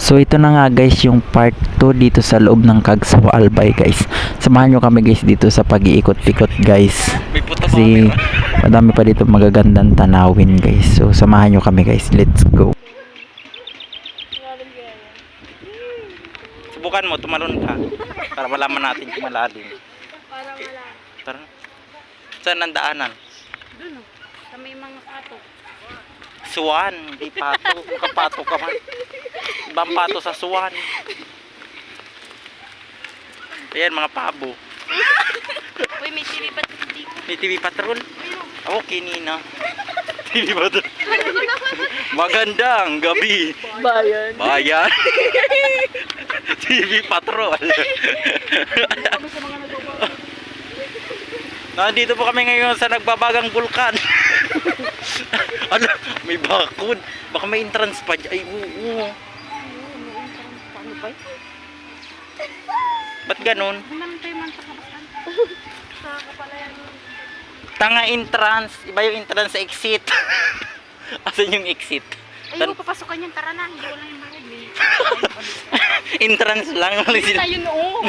So ito na nga guys yung part 2 dito sa loob ng Cagsawa Albay guys. Samahan nyo kami guys dito sa pag-iikot-ikot guys. Kasi madami pa dito magagandang tanawin guys. So samahan nyo kami guys. Let's go. Subukan mo, tumalon ka. Para malaman natin kung malalim. Para wala. Tara. Saan ang daanan? Doon sa may mga pato. Suwan, di pato. Kapato ka man. Ibang pato sa suwan. Ayan, mga pabo. Uy, may TV pa dito. May TV Patrol. Okay, Nina. TV Patrol. Magandang gabi. Bayan. Bayan. TV Patrol. Nandito po kami ngayon sa nagbabagang bulkan. Ano? May bakod. Baka may entrance pa dyan. Ay, oo. Ano ba? Ba't ganun? Naman tayo man sa kabakan. Sa kapalayan. Tanga entrance. Iba yung entrance sa exit. Asan yung exit? Ay, papasokan yan. Tara na. Hindi ko lang yung bakit. Entrance lang. Hindi tayo noo.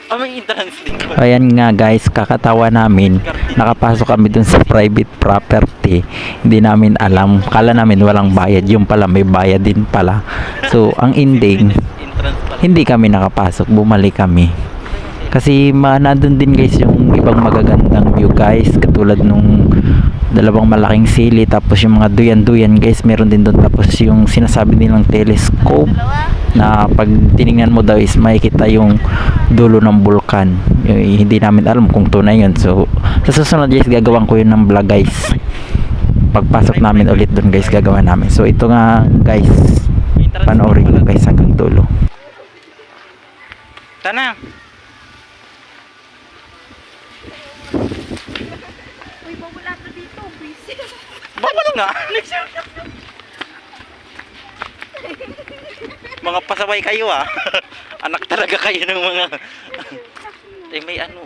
May entrance din. Ayan nga guys, kakatawa namin. Nakapasok kami dun sa private property. Hindi namin alam. Kala namin walang bayad. Yung pala may bayad din pala. So ang ending, Entrance pala. hindi kami nakapasok. Bumalik kami. Kasi nandun din guys yung ibang magagandang view guys. Katulad nung dalawang malaking sili. Tapos yung mga duyan-duyan guys. Meron din doon. Tapos yung sinasabi nilang telescope. Na pag tiningnan mo daw is makikita yung dulo ng bulkan. Hindi namin alam kung tunay yun. So sa susunod guys gagawin ko yun ng vlog guys. Pagpasok namin ulit doon guys gagawa namin. So ito nga guys, panoorin nyo guys hanggang dulo. Sana. Uy, bawala ka dito. Busy. Bawal nga. Mga pasaway kayo ah. Anak talaga kayo ng mga eh may ano.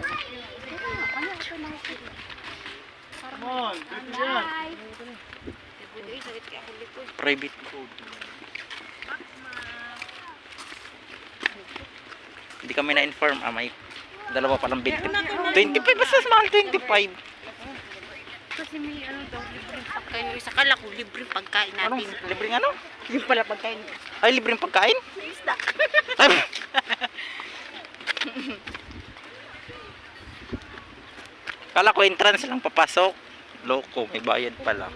Private code. Hindi kami na-inform. May dalawa palang bit. 25 basta mahal 25. Kasi may ano daw, libreng pagkain. Yung isa kala ko, libreng pagkain Anong natin. libreng ano? Yung pala pagkain. Ay libreng pagkain? Isda. Ay. Kala ko entrance lang papasok. Loko, may bayad pala.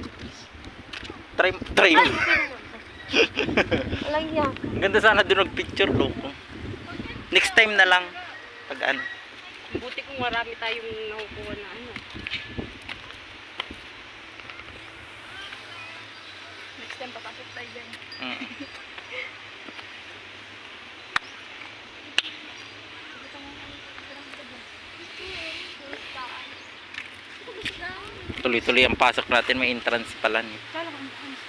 Try mo. Walang yan. Ang ganda sana doon mag-picture, loko. Next time na lang. Pag ano. Buti kung marami tayong nakukuha na ano. Next time papasok tayo dyan. Mm. Tuloy-tuloy ang pasok natin, may entrance pala niya.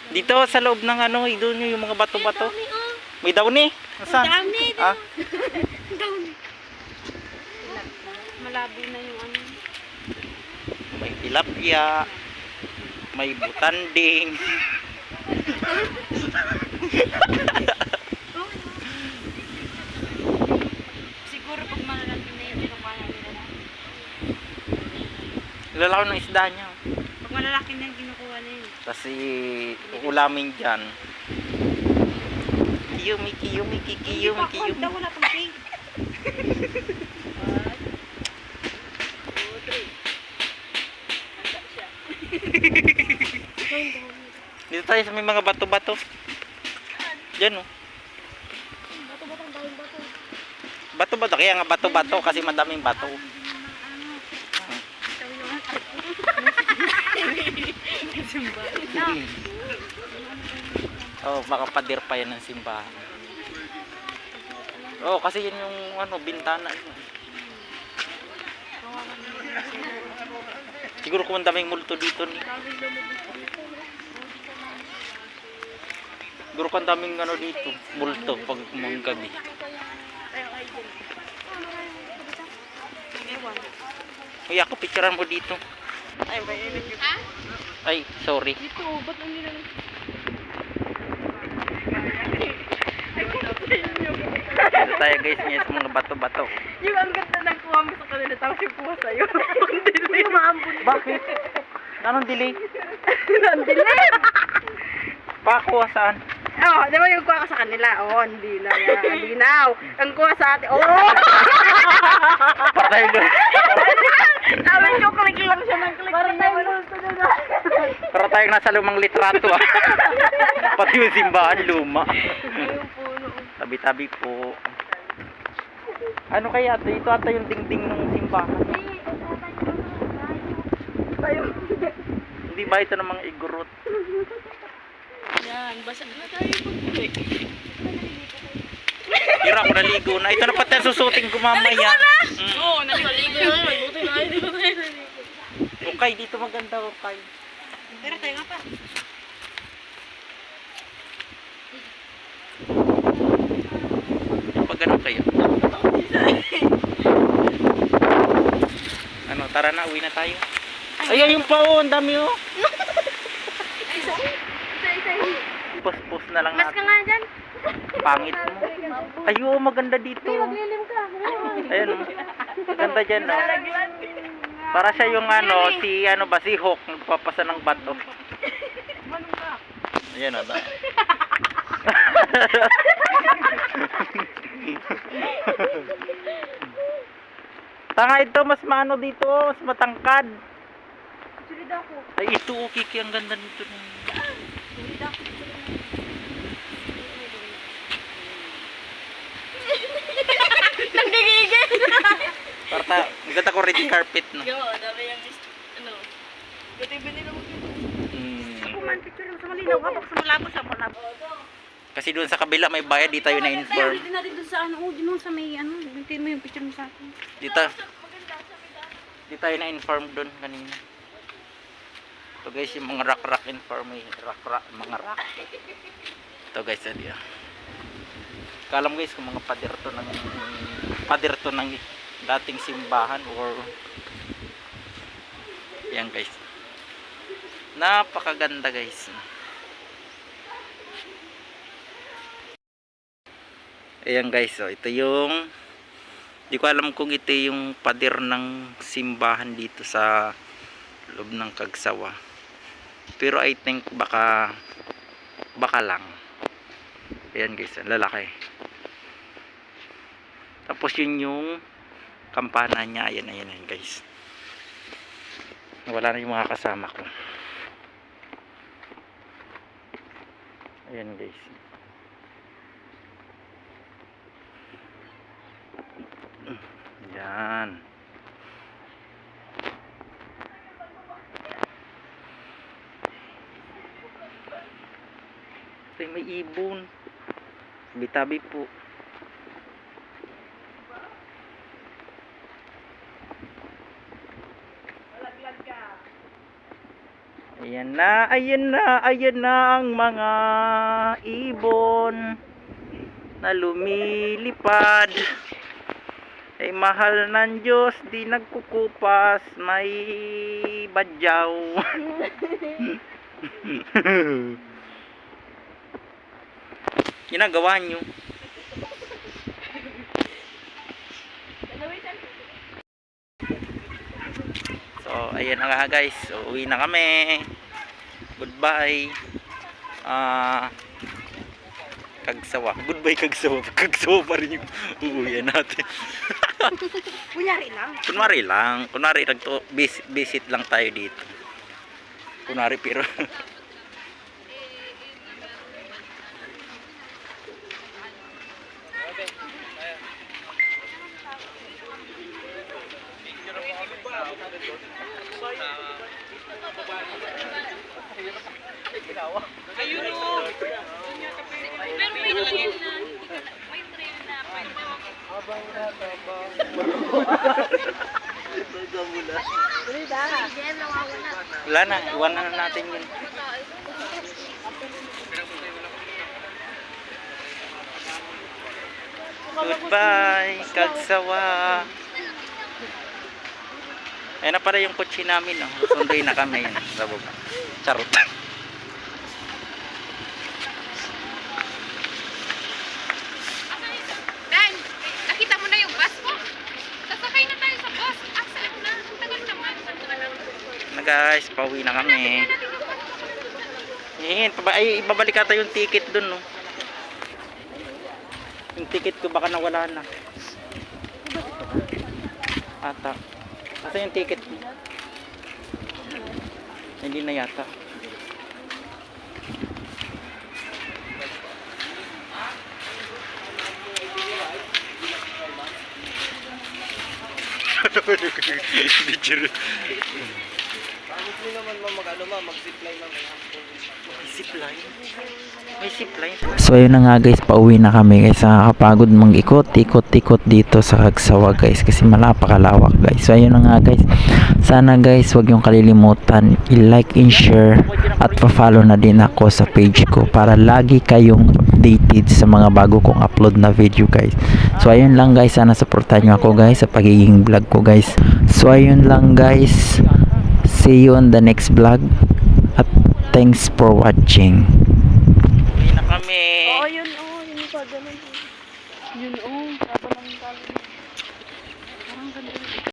Dito sa loob ng ano, doon yung mga bato-bato. May downy. Saan? Downy, Ah, downy. Malabo na yung ano. may tilapia. May butanding. Siguro pag malalaki na yun, kinukuha na nila na. Lalaki ng isda niya. Pag malalaki na yun, kinukuha na yun. Kasi uulamin dyan. Kiyumi, kiyumi, kiyumi, kiyumi. Wala pang pink. Dito tayo sa may mga bato-bato. Diyan oh. Bato-bato. Kaya nga bato-bato kasi madaming bato. Oh, baka pader pa yan ng simbahan. Oh, kasi yun yung ano, bintana. Siguro kung ang daming multo dito ni. Siguro kung ang daming ano dito, multo pag mga gabi. Uy, ako picturean mo dito. Ay, may init yun. Ay, sorry. Dito, ba't ang nilalang? tayo guys ngayon sa mga bato-bato. Yung ang ganda ng kuha mo sa kanila, tapos yung kuha sa'yo. Ang dilim. Yung maambun. Bakit? Anong delay? Ang dilim. Pakuha saan? Oh, di ba yung kuha ka sa kanila? Oh, hindi na yan. Hindi na. Ang kuha sa atin. Oh! Patay doon. Sabi ko, click lang siya ng click. Para tayo multo na. Para tayong nasa lumang litrato ah. Pati yung simbahan luma. Yung puno. Tabi-tabi po. Ano kaya ito? Ito ata yung dingding ng simbahan. Hindi ba ito ng mga igorot? Yan, basag na tayo pag-uwi. Hira ko naligo na. Ito na pati ang susuting ko mamaya. Naligo ka na? Oo, naligo na. Buti na, hindi ko tayo naligo. Okay, dito maganda okay. Pero tayo nga pa. Pag ganun kayo. Ano, tara na, uwi na tayo. Ayan yung pao, ang dami oh. Isa. Pus-pus na lang Mas ka natin. nga dyan. Pangit mo. Ayo, maganda dito. Maglilim ka. Ayun oh. Ganda dyan oh. Para siya yung ano, si ano ba, si Hawk, nagpapasa ng bato. Ayan o. Tanga ito, mas maano dito, mas matangkad. Sulit ako. Ay ito, Kiki, ang ganda nito. Sulit ako. Nanggigigil. Parta, ang ganda ko red carpet no. Yo, dami yung ano. Buti binili mo dito. Hmm. Man picture sa malinaw kapag sa malabo sa malabo. Kasi doon sa kabila may bayad, di tayo na-inform. Dito na rin doon sa ano, dito mo sa may ano, bintin mo yung picture mo sa akin. Dito. Di tayo na-inform doon kanina. Ito guys, yung mga rock information. Mga rock. Ito guys, adi ah. Kalam guys kung mga pader to ng dating simbahan or yan guys. Napakaganda guys. Ayan guys, so ito yung di ko alam kung ito yung pader ng simbahan dito sa loob ng Kagsawa. Pero I think baka lang. Ayan guys, ang lalaki. Tapos yun yung kampana niya. Ayan guys. Wala na yung mga kasama ko. Ayan guys. Yan. Ay, may ibon. Tabi-tabi po. Ayan na ang mga ibon na lumilipad. Ay mahal ng Diyos, di nagkukupas, may badyaw. Ginagawa nyo. So, ayan na nga guys. So, uwi na kami. Goodbye. Kagsawa. Goodbye Kagsawa. Kagsawa pa rin yung uuwian natin. Kunyari lang. Kunwari lang. Kunwari visit lang tayo dito. Kunwari pero Pero may trail na. May trail na. wala na. Iwanan na natin yun. Goodbye Kagsawa. Ayan na para yung kotse namin. Oh. Sunduin na kami yun. Sa baba. Charot. Dan! guys, pauwi na kami. Hingin, ay ibabalik ata yung ticket dun, no. Yung ticket ko baka nawala na. Ata. Asa yung ticket ko? Hindi na yata. May zipline. So ayun na nga guys, pauwi na kami guys. Nakakapagod ikot dito sa Kagsawa guys kasi malapakalawak guys. So ayun na nga guys. Sana guys, wag yung kalilimutan i-like and share at pa-follow na din ako sa page ko para lagi kayong updated sa mga bago kong upload na video guys. So ayun lang guys, sana supportahan nyo ako guys sa pagiging vlog ko guys. So ayun lang guys. See you on the next vlog at thanks for watching. Uwi na kami. Oo, yun, yun pa, ganun. Yun, sabi ng talo. Parang ganda.